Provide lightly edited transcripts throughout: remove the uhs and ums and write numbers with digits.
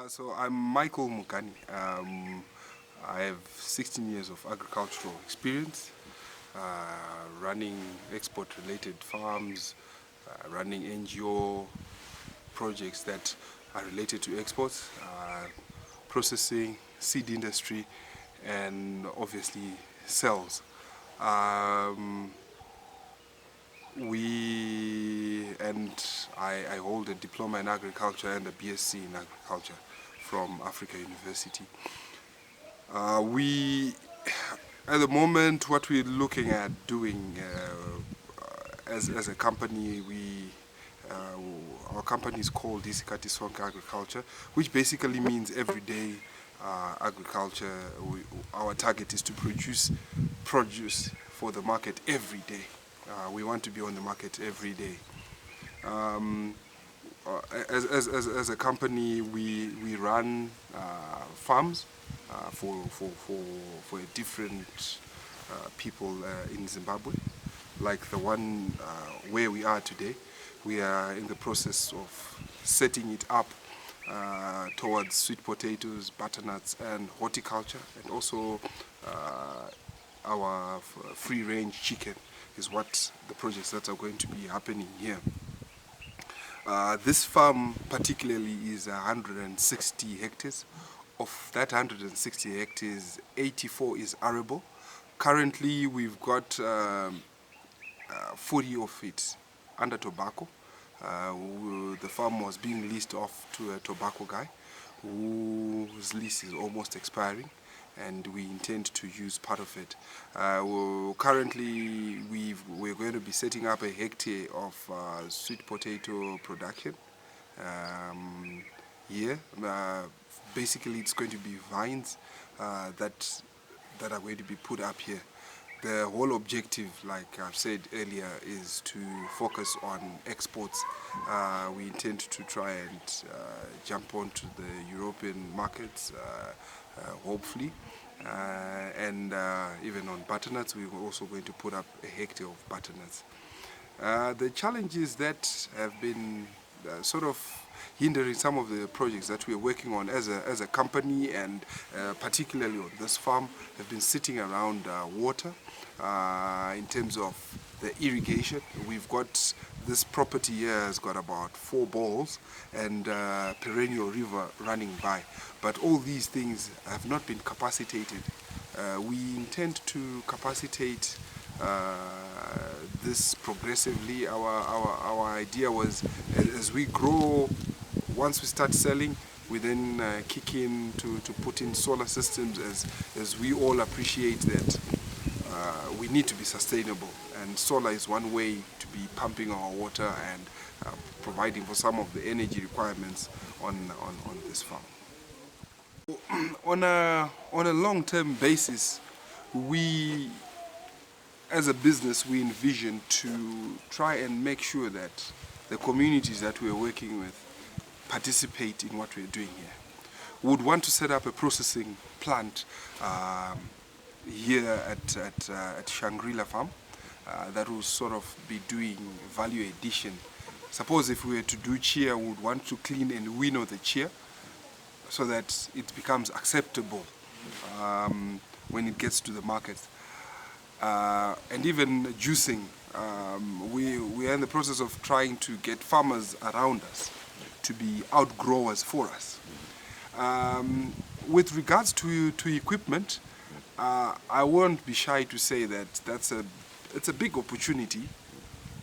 So I'm Michael Mukani. I have 16 years of agricultural experience, running export-related farms, running NGO projects that are related to exports, processing, seed industry, and obviously sales. I hold a diploma in agriculture and a BSc in agriculture from Africa University. At the moment, what we're looking at doing as a company, our company is called Isikhati Sonke Agriculture, which basically means everyday agriculture. Our target is to produce produce for the market every day. We want to be on the market every day. As a company, we run farms for different people in Zimbabwe, like the one where we are today. We are in the process of setting it up towards sweet potatoes, butternuts, and horticulture, and also our free-range chicken is what the projects that are going to be happening here. This farm particularly is 160 hectares. Of that 160 hectares, 84 is arable. Currently, we've got 40 of it under tobacco. The farm was being leased off to a tobacco guy whose lease is almost expiring, and we intend to use part of it. Currently, we're going to be setting up a hectare of sweet potato production here. Basically, it's going to be vines that are going to be put up here. The whole objective, like I've said earlier, is to focus on exports. We intend to try and jump onto the European markets, hopefully. And even on butternuts, we're also going to put up a hectare of butternuts. The challenges that have been sort of hindering some of the projects that we're working on as a company, and particularly on this farm, have been sitting around water. In terms of the irrigation, we've got this property here has got about 4 boreholes and perennial river running by, but all these things have not been capacitated. We intend to capacitate this progressively. Our idea was, as we grow, once we start selling, we then kick in to put in solar systems, as we all appreciate that we need to be sustainable, and solar is one way to be pumping our water and providing for some of the energy requirements on this farm. On a long-term basis, we as a business, we envision to try and make sure that the communities that we're working with participate in what we're doing here. We would want to set up a processing plant here at Shangri-La Farm that will sort of be doing value addition. Suppose if we were to do chia, we would want to clean and winnow the chia so that it becomes acceptable when it gets to the market. And even juicing, we are in the process of trying to get farmers around us to be outgrowers for us. With regards to equipment, I won't be shy to say that it's a big opportunity,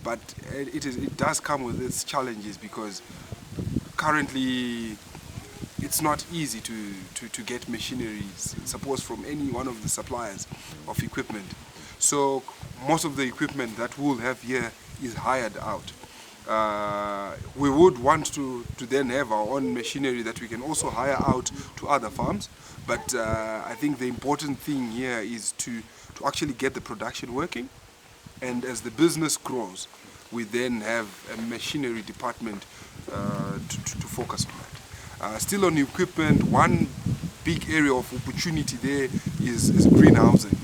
but it does come with its challenges, because currently it's not easy to get machineries, suppose from any one of the suppliers of equipment. So most of the equipment that we'll have here is hired out. We would want to then have our own machinery that we can also hire out to other farms, but I think the important thing here is to actually get the production working, and as the business grows, we then have a machinery department to focus on that. Still on equipment, one big area of opportunity there is greenhousing.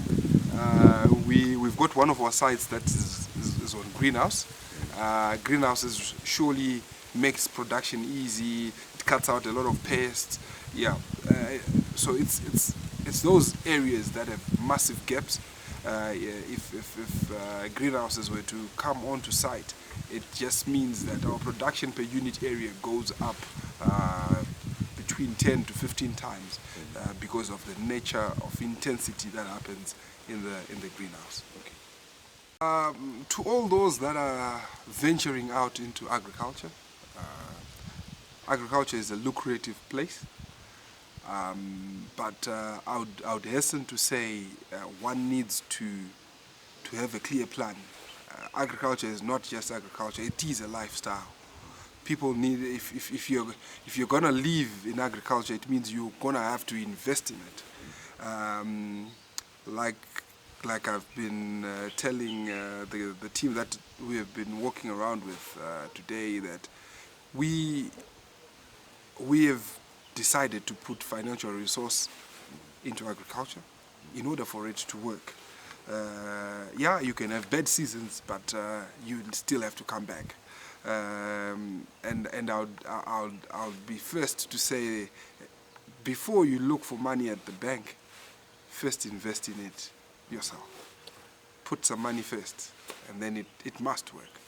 We've got one of our sites that is on greenhouse. Greenhouses surely makes production easy. It cuts out a lot of pests. Yeah, so it's those areas that have massive gaps. If greenhouses were to come onto site, it just means that our production per unit area goes up between 10 to 15 times because of the nature of intensity that happens in the greenhouse. Okay. To all those that are venturing out into agriculture, agriculture is a lucrative place. But I would hasten to say one needs to have a clear plan. Agriculture is not just agriculture; it is a lifestyle. People need, if you're gonna live in agriculture, it means you're gonna have to invest in it. Like I've been telling the team that we have been walking around with today, that we have decided to put financial resource into agriculture in order for it to work. Yeah, you can have bad seasons, but you still have to come back. And I'll be first to say, before you look for money at the bank, first invest in it yourself. Put some money first, and then it must work.